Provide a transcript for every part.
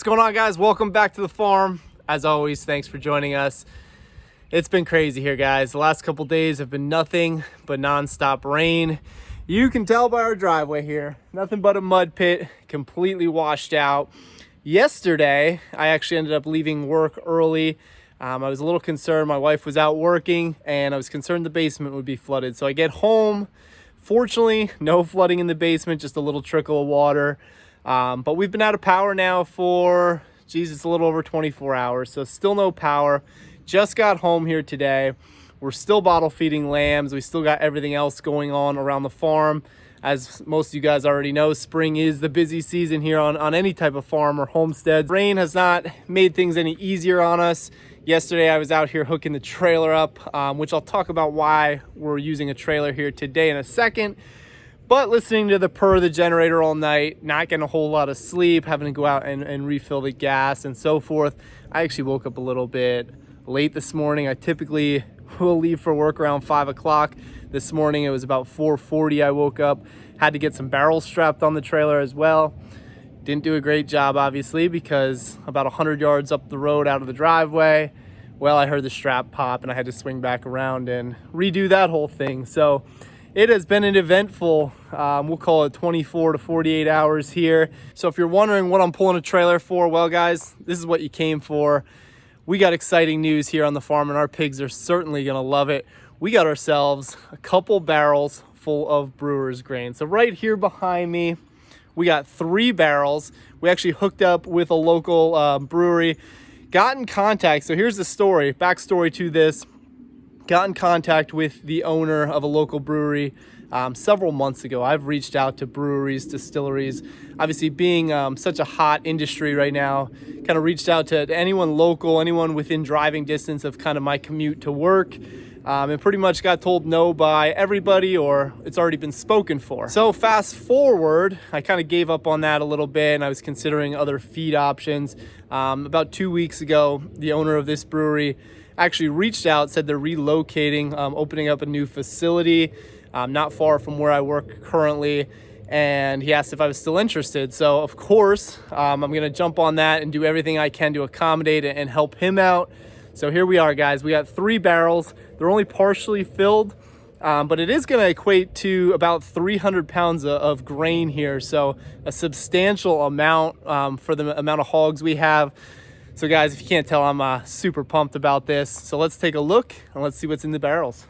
going on, guys? Welcome back to the farm. As always, thanks for joining us. It's been crazy here, guys. The last couple days have been nothing but non-stop rain. You can tell by our driveway here, nothing but a mud pit, completely washed out. Yesterday, I actually ended up leaving work early. I was a little concerned. My wife was out working and I was concerned the basement would be flooded. So I get home. Fortunately, no flooding in the basement, just a little trickle of water. But we've been out of power now for, it's a little over 24 hours. So still no power. Just got home here today. We're still bottle feeding lambs. We still got everything else going on around the farm. As most of you guys already know, spring is the busy season here on any type of farm or homestead. Rain has not made things any easier on us. Yesterday, I was out here hooking the trailer up, which I'll talk about why we're using a trailer here today in a second. But listening to the purr of the generator all night, not getting a whole lot of sleep, having to go out and refill the gas and so forth. I actually woke up a little bit late this morning. I typically will leave for work around 5 o'clock. This morning it was about 4:40 I woke up. Had to get some barrels strapped on the trailer as well. Didn't do a great job, obviously, because about 100 yards up the road out of the driveway, well, I heard the strap pop and I had to swing back around and redo that whole thing. So it has been an eventful, we'll call it 24 to 48 hours here. So if you're wondering what I'm pulling a trailer for, well, guys, this is what you came for. We got exciting news here on the farm and our pigs are certainly gonna love it. We got ourselves a couple barrels full of Brewer's grain. So right here behind me, we got 3 barrels. We actually hooked up with a local brewery, got in contact. So here's the story, backstory to this. Got in contact with the owner of a local brewery several months ago. I've reached out to breweries, distilleries, obviously being such a hot industry right now, kind of reached out to anyone local, anyone within driving distance of kind of my commute to work, and pretty much got told no by everybody, or it's already been spoken for. So fast forward, I kind of gave up on that a little bit and I was considering other feed options. About 2 weeks ago, the owner of this brewery actually reached out, said they're relocating, opening up a new facility not far from where I work currently, and he asked if I was still interested. So of course, I'm gonna jump on that and do everything I can to accommodate it and help him out. So here we are, guys. We got 3 barrels. They're only partially filled, but it is gonna equate to about 300 pounds of grain here. So a substantial amount for the amount of hogs we have. So guys, if you can't tell, I'm super pumped about this. So let's take a look and let's see what's in the barrels.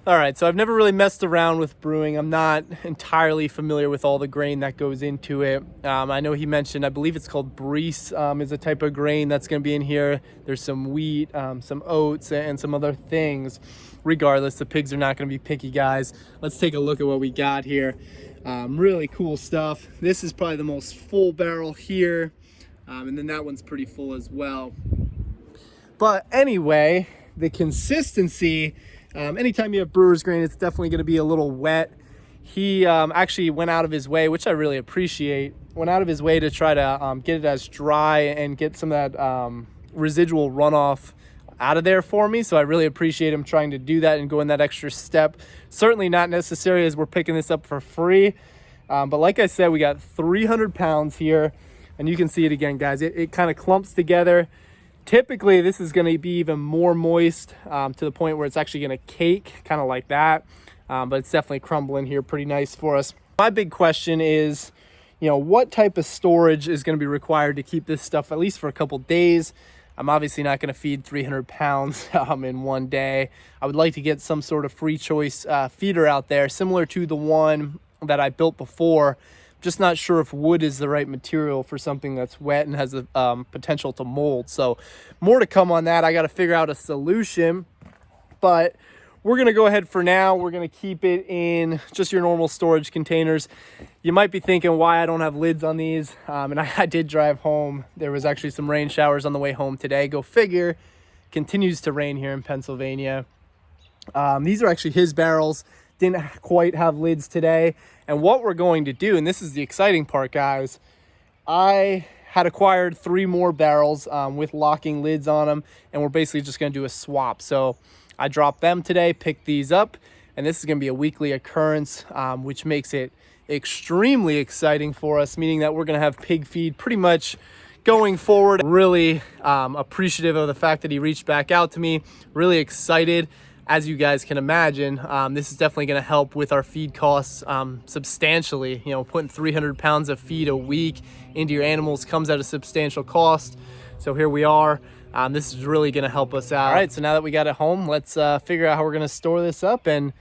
All right, so I've never really messed around with brewing. I'm not entirely familiar with all the grain that goes into it. I know he mentioned, I believe it's called Breeze, is a type of grain that's gonna be in here. There's some wheat, some oats, and some other things. Regardless, the pigs are not gonna be picky, guys. Let's take a look at what we got here. Really cool stuff. This is probably the most full barrel here. And then that one's pretty full as well. But anyway, the consistency, anytime you have brewer's grain, it's definitely going to be a little wet. He actually went out of his way, which I really appreciate, went out of his way to try to get it as dry and get some of that residual runoff out of there for me. So I really appreciate him trying to do that and going that extra step. Certainly not necessary as we're picking this up for free. But like I said, we got 300 pounds here. And you can see it again, guys. It kind of clumps together. Typically, this is going to be even more moist to the point where it's actually going to cake, kind of like that. But it's definitely crumbling here pretty nice for us. My big question is, what type of storage is going to be required to keep this stuff at least for a couple days? I'm obviously not going to feed 300 pounds in one day. I would like to get some sort of free choice feeder out there, similar to the one that I built before. Just not sure if wood is the right material for something that's wet and has the potential to mold. So more to come on that. I got to figure out a solution, but we're going to go ahead for now. We're going to keep it in just your normal storage containers. You might be thinking why I don't have lids on these. And I did drive home. There was actually some rain showers on the way home today. Go figure. Continues to rain here in Pennsylvania. These are actually his barrels. Didn't quite have lids today. And what we're going to do, and this is the exciting part, guys, I had acquired 3 more barrels with locking lids on them, and we're basically just going to do a swap. So I dropped them today, picked these up, and this is going to be a weekly occurrence, which makes it extremely exciting for us, meaning that we're going to have pig feed pretty much going forward, really appreciative of the fact that he reached back out to me. Really excited. As you guys can imagine, this is definitely going to help with our feed costs substantially. You know, putting 300 pounds of feed a week into your animals comes at a substantial cost. So here we are. This is really going to help us out. All right, so now that we got it home, let's figure out how we're going to store this up, and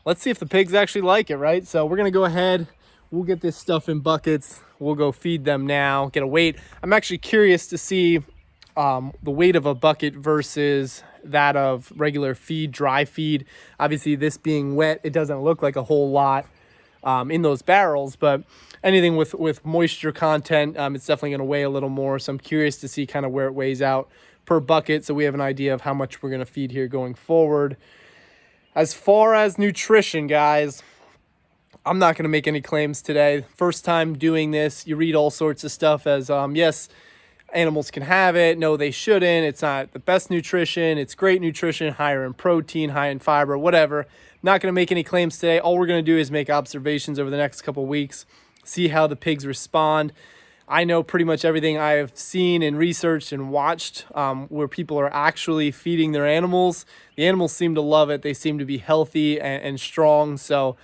let's see if the pigs actually like it, right? So we're going to go ahead. We'll get this stuff in buckets. We'll go feed them now, get a weight. I'm actually curious to see the weight of a bucket versus that of regular feed, dry feed. Obviously, this being wet, it doesn't look like a whole lot in those barrels, but anything with moisture content, it's definitely going to weigh a little more. So I'm curious to see kind of where it weighs out per bucket, so we have an idea of how much we're going to feed here going forward. As far as nutrition, guys, I'm not going to make any claims today. First time doing this, you read all sorts of stuff as yes, animals can have it, no they shouldn't, it's not the best nutrition, it's great nutrition, higher in protein, high in fiber, whatever. Not going to make any claims today. All we're going to do is make observations over the next couple weeks, see how the pigs respond. I know pretty much everything I have seen and researched and watched where people are actually feeding their animals. The animals seem to love it. They seem to be healthy and strong, so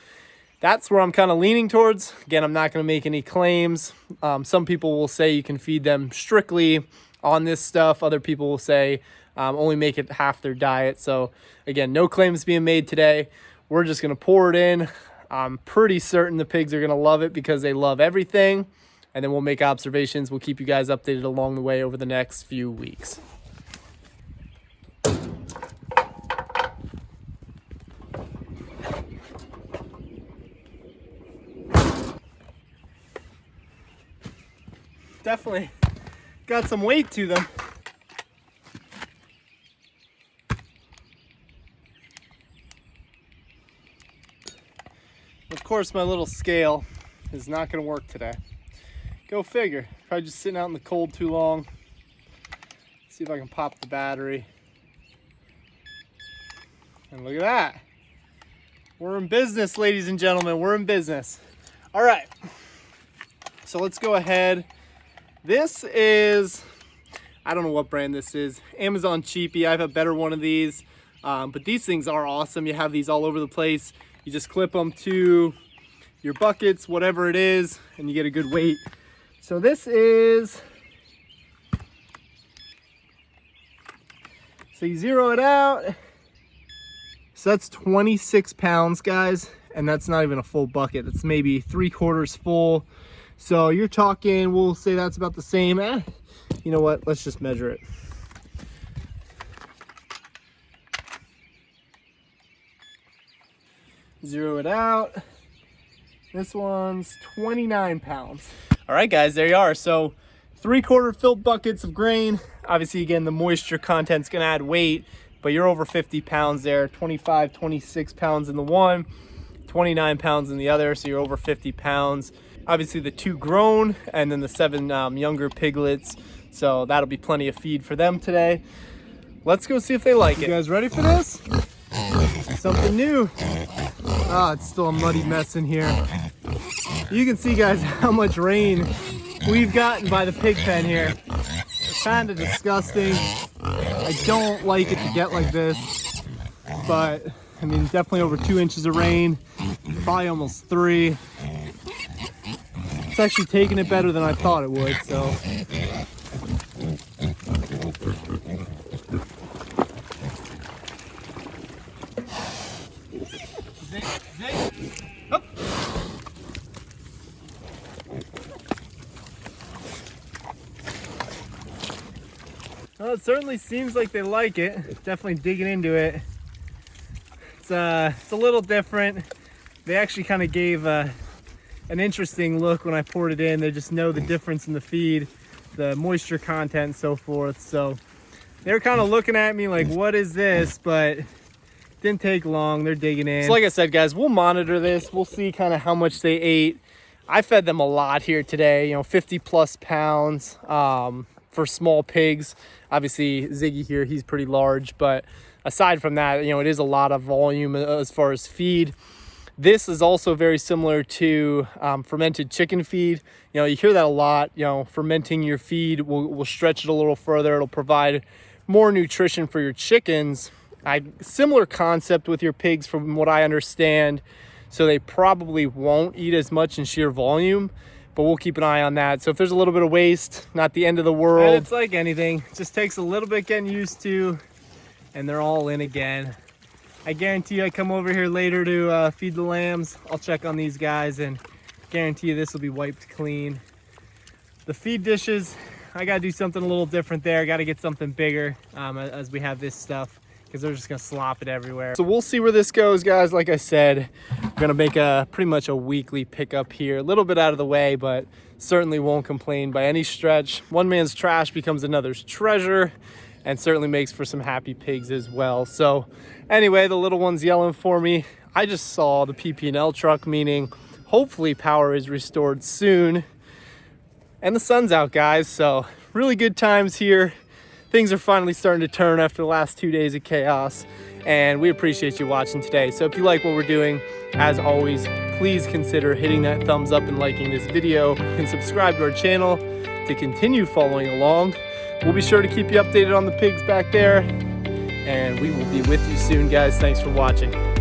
that's where I'm kind of leaning towards. Again, I'm not going to make any claims. Some people will say you can feed them strictly on this stuff. Other people will say only make it half their diet. So again, no claims being made today. We're just going to pour it in. I'm pretty certain the pigs are going to love it because they love everything. And then we'll make observations. We'll keep you guys updated along the way over the next few weeks. Definitely got some weight to them. Of course, my little scale is not going to work today. Go figure. Probably just sitting out in the cold too long. See if I can pop the battery. And look at that. We're in business, ladies and gentlemen. We're in business. All right. So let's go ahead. This is, I don't know what brand this is. Amazon Cheapy. I have a better one of these. But these things are awesome. You have these all over the place. You just clip them to your buckets, whatever it is, and you get a good weight. So this is, so you zero it out. So that's 26 pounds, guys. And that's not even a full bucket. It's maybe 3/4 full. So you're talking, we'll say that's about the same. You know what? Let's just measure it. Zero it out. This one's 29 pounds. All right, guys, there you are. So 3/4 filled buckets of grain. Obviously, again, the moisture content's gonna add weight, but you're over 50 pounds there. 25, 26 pounds in the one, 29 pounds in the other, so you're over 50 pounds. Obviously, the 2 grown and then the 7 younger piglets. So that'll be plenty of feed for them today. Let's go see if they like it. You guys ready for this? Something new. Ah, it's still a muddy mess in here. You can see, guys, how much rain we've gotten by the pig pen here. It's kind of disgusting. I don't like it to get like this, but I mean, definitely over 2 inches of rain, probably almost 3. It's actually taking it better than I thought it would, so. Well, it certainly seems like they like it. Definitely digging into it. It's a little different. They actually kind of gave an interesting look when I poured it in. They just know the difference in the feed, the moisture content and so forth. So they're kind of looking at me like, what is this? But didn't take long. They're digging in. So like I said, guys, we'll monitor this. We'll see kind of how much they ate. I fed them a lot here today, 50 plus pounds for small pigs. Obviously Ziggy here, he's pretty large, but aside from that, it is a lot of volume as far as feed. This is also very similar to fermented chicken feed. You know, you hear that a lot. You know, fermenting your feed will stretch it a little further. It'll provide more nutrition for your chickens. Similar concept with your pigs from what I understand. So they probably won't eat as much in sheer volume, but we'll keep an eye on that. So if there's a little bit of waste, not the end of the world. And it's like anything, it just takes a little bit getting used to, and they're all in again. I guarantee you I come over here later to feed the lambs. I'll check on these guys and guarantee you this will be wiped clean. The feed dishes, I gotta do something a little different there. I gotta get something bigger as we have this stuff, because they're just gonna slop it everywhere. So we'll see where this goes, guys. Like I said, we're gonna make pretty much a weekly pickup here. A little bit out of the way, but certainly won't complain by any stretch. One man's trash becomes another's treasure, and certainly makes for some happy pigs as well. So anyway, the little one's yelling for me. I just saw the PP&L truck, meaning hopefully power is restored soon. And the sun's out, guys, so really good times here. Things are finally starting to turn after the last 2 days of chaos, and we appreciate you watching today. So if you like what we're doing, as always, please consider hitting that thumbs up and liking this video, and subscribe to our channel to continue following along. We'll be sure to keep you updated on the pigs back there, and we will be with you soon, guys. Thanks for watching.